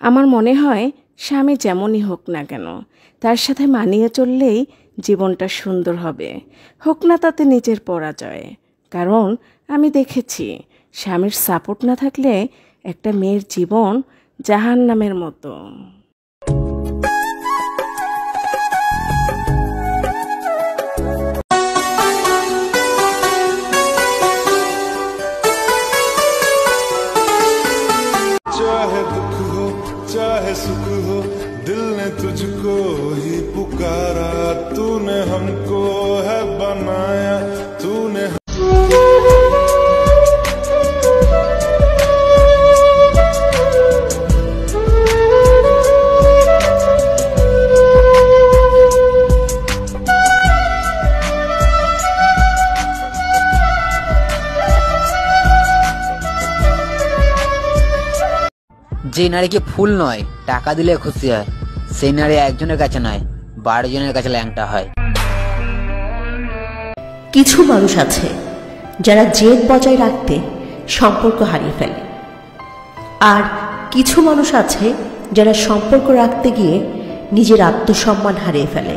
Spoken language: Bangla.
আমার মনে হয় স্বামী যেমনই হোক না কেন, তার সাথে মানিয়ে চললেই জীবনটা সুন্দর হবে, হোক না তাতে নিজের পরাজয়। কারণ আমি দেখেছি, স্বামীর সাপোর্ট না থাকলে একটা মেয়ের জীবন জাহান্নামের মতো। चाहे दुख हो चाहे सुख हो, दिल ने तुझको ही पुकारा, तूने हमको है बनाया, तूने যে নারীকে ফুল নয় টাকা দিলে খুশি হয়, সেই নারী একজনের কাছে নয় 12 জনের কাছে ল্যাংটা হয়। কিছু মানুষ আছে যারা জেদ বজায় রাখতে সম্পর্ক হারিয়ে ফেলে, আর কিছু মানুষ আছে যারা সম্পর্ক রাখতে গিয়ে নিজের আত্মসম্মান হারিয়ে ফেলে।